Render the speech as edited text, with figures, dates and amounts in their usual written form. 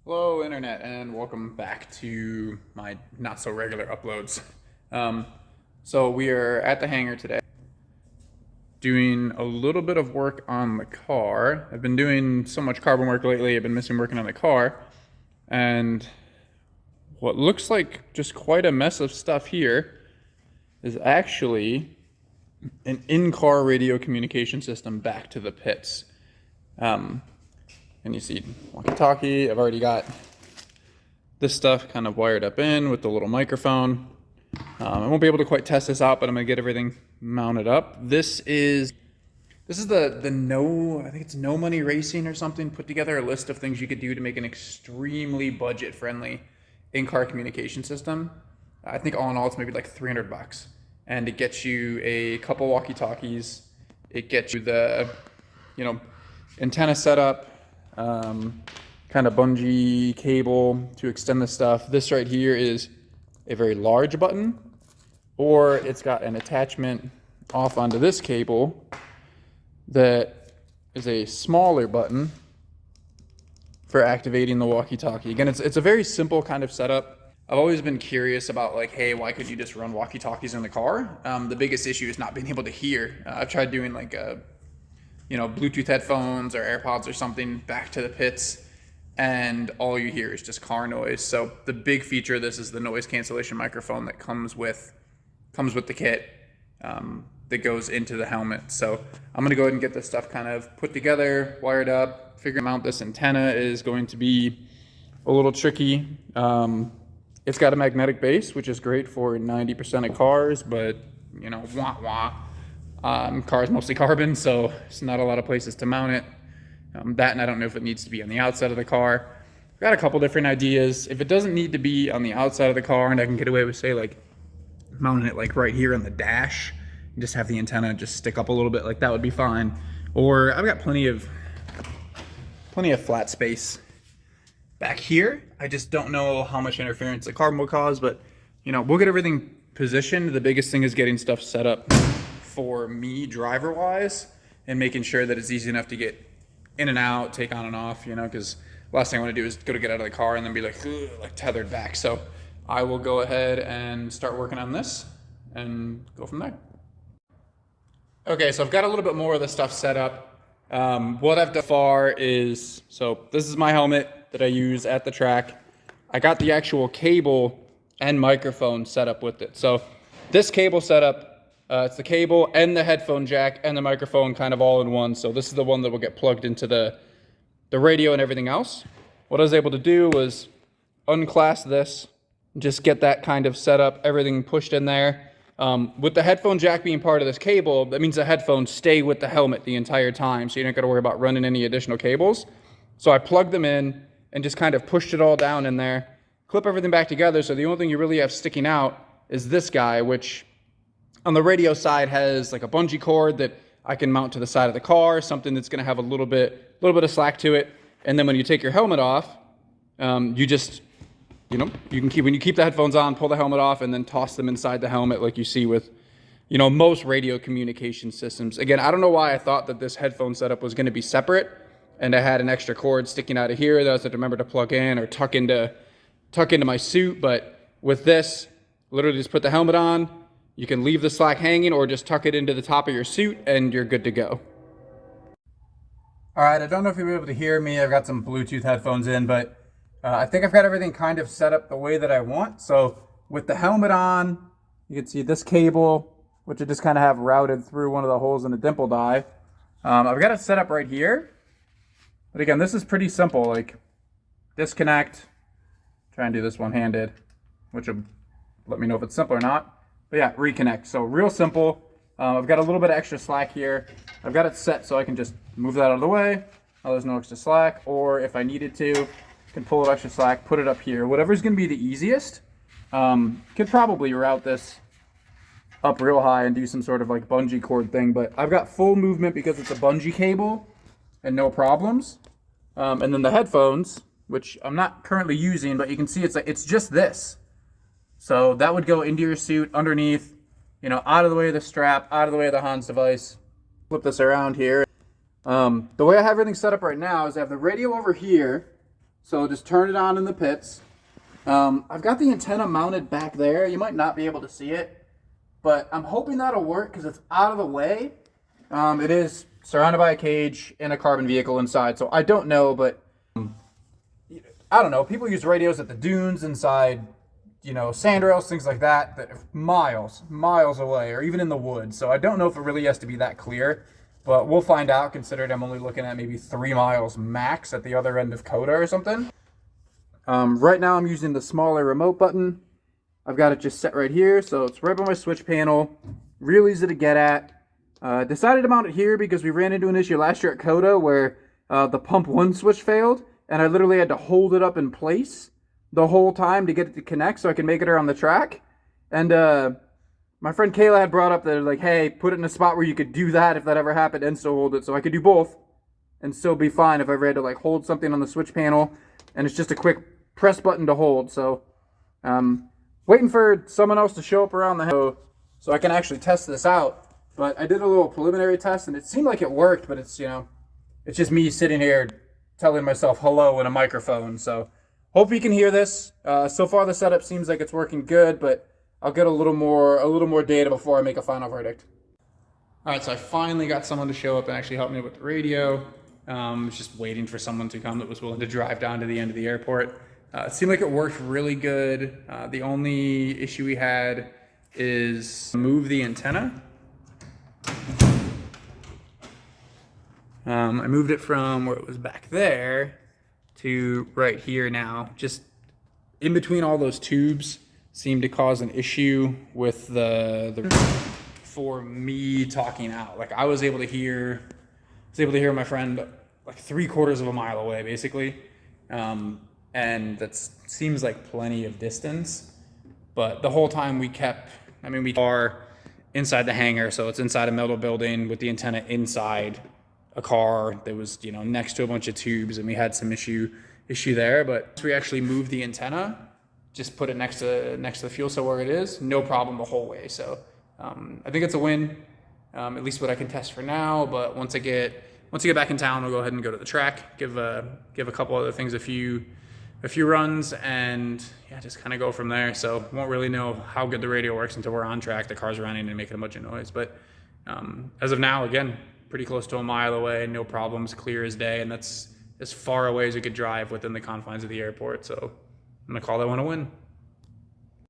Hello, Internet, and welcome back to my not so regular uploads. So we are at the hangar today, doing a little bit of work on the car. I've been doing so much carbon work lately, I've been missing working on the car, and what looks like just quite a mess of stuff here is actually an in-car radio communication system back to the pits. And you see walkie-talkie. I've already got this stuff kind of wired up in with the little microphone. I won't be able to quite test this out, but I'm gonna get everything mounted up. This is the I think it's No Money Racing or something, put together a list of things you could do to make an extremely budget-friendly in-car communication system. I think all in all, it's maybe like $300, and it gets you a couple walkie-talkies. It gets you the, antenna setup. Kind of bungee cable to extend the stuff. This right here is a very large button, or it's got an attachment off onto this cable that is a smaller button for activating the walkie-talkie. Again, it's a very simple kind of setup. I've always been curious about hey, why could you just run walkie-talkies in the car? The biggest issue is not being able to hear. I've tried doing Bluetooth headphones or AirPods or something back to the pits, and all you hear is just car noise. So the big feature of this is the noise cancellation microphone that comes with the kit that goes into the helmet. So I'm gonna go ahead and get this stuff kind of put together, wired up. Figuring mount this antenna is going to be a little tricky. It's got a magnetic base, which is great for 90% of cars, but wah wah. Car is mostly carbon, so it's not a lot of places to mount it. That, and I don't know if it needs to be on the outside of the car. I've got a couple different ideas. If it doesn't need to be on the outside of the car, and I can get away with, say, mounting it right here on the dash, and just have the antenna just stick up a little bit, that would be fine. Or I've got plenty of flat space back here. I just don't know how much interference the carbon will cause, but we'll get everything positioned. The biggest thing is getting stuff set up for me driver wise and making sure that it's easy enough to get in and out, take on and off, because last thing I want to do is go to get out of the car and then be tethered back. So I will go ahead and start working on this and go from there. Okay, so I've got a little bit more of the stuff set up. What I've done so far is, this is my helmet that I use at the track. I got the actual cable and microphone set up with it. So this cable setup, it's the cable and the headphone jack and the microphone kind of all in one. So this is the one that will get plugged into the radio and everything else. What I was able to do was unclasp this, just get that kind of set up, everything pushed in there. With the headphone jack being part of this cable, that means the headphones stay with the helmet the entire time, so you don't got to worry about running any additional cables. So I plugged them in and just kind of pushed it all down in there, clip everything back together, so the only thing you really have sticking out is this guy, which on the radio side has a bungee cord that I can mount to the side of the car, something that's going to have a little bit of slack to it. And then when you take your helmet off, you just, you can when you keep the headphones on, pull the helmet off, and then toss them inside the helmet like you see with, most radio communication systems. Again, I don't know why I thought that this headphone setup was going to be separate, and I had an extra cord sticking out of here that I was to remember to plug in or tuck into my suit. But with this, literally just put the helmet on. You can leave the slack hanging or just tuck it into the top of your suit and you're good to go. All right, I don't know if you'll be able to hear me. I've got some Bluetooth headphones in, but I think I've got everything kind of set up the way that I want. So with the helmet on, you can see this cable, which I just kind of have routed through one of the holes in the dimple die. I've got it set up right here. But again, this is pretty simple, disconnect, try and do this one-handed, which will let me know if it's simple or not. But yeah, reconnect. So real simple. I've got a little bit of extra slack here. I've got it set so I can just move that out of the way. Now there's no extra slack. Or if I needed to, I can pull it extra slack, put it up here. Whatever's going to be the easiest. Could probably route this up real high and do some sort of bungee cord thing. But I've got full movement because it's a bungee cable and no problems. And then the headphones, which I'm not currently using, but you can see it's just this. So that would go into your suit underneath, out of the way of the strap, out of the way of the Hans device. Flip this around here. The way I have everything set up right now is I have the radio over here. So just turn it on in the pits. I've got the antenna mounted back there. You might not be able to see it, but I'm hoping that'll work because it's out of the way. It is surrounded by a cage and a carbon vehicle inside, so I don't know, but I don't know. People use radios at the dunes inside, sandrails, things like that are miles away, or even in the woods. So I don't know if it really has to be that clear, but we'll find out, considering I'm only looking at maybe 3 miles max at the other end of Coda or something. Right now I'm using the smaller remote button. I've got it just set right here, so it's right by my switch panel. Real easy to get at. Decided to mount it here because we ran into an issue last year at Coda where the pump 1 switch failed, and I literally had to hold it up in place the whole time to get it to connect so I can make it around the track. And my friend Kayla had brought up that, like, hey, put it in a spot where you could do that if that ever happened and still hold it. So I could do both and still be fine if I ever had to, like, hold something on the switch panel. And it's just a quick press button to hold. So waiting for someone else to show up around the house so I can actually test this out. But I did a little preliminary test and it seemed like it worked, but it's, it's just me sitting here telling myself hello in a microphone. So hope you can hear this. So far the setup seems like it's working good, but I'll get a little more data before I make a final verdict. All right, so I finally got someone to show up and actually help me with the radio. I was just waiting for someone to come that was willing to drive down to the end of the airport. It seemed like it worked really good. The only issue we had is move the antenna. I moved it from where it was back there to right here now. Just in between all those tubes seemed to cause an issue with the for me talking out. Like I was able to hear my friend like 3/4 of a mile away, basically. And that seems like plenty of distance. But the whole time we are inside the hangar, so it's inside a metal building with the antenna inside a car that was, next to a bunch of tubes, and we had some issue there. But we actually moved the antenna, just put it next to the fuel cell where it is, no problem the whole way. So I think it's a win, at least what I can test for now. But once I get back in town, we'll go ahead and go to the track, give a couple other things a few runs, and just kind of go from there. So won't really know how good the radio works until we're on track, the car's running and making a bunch of noise. But as of now, again, pretty close to a mile away, no problems, clear as day, and that's as far away as we could drive within the confines of the airport. So I'm gonna call that one a win.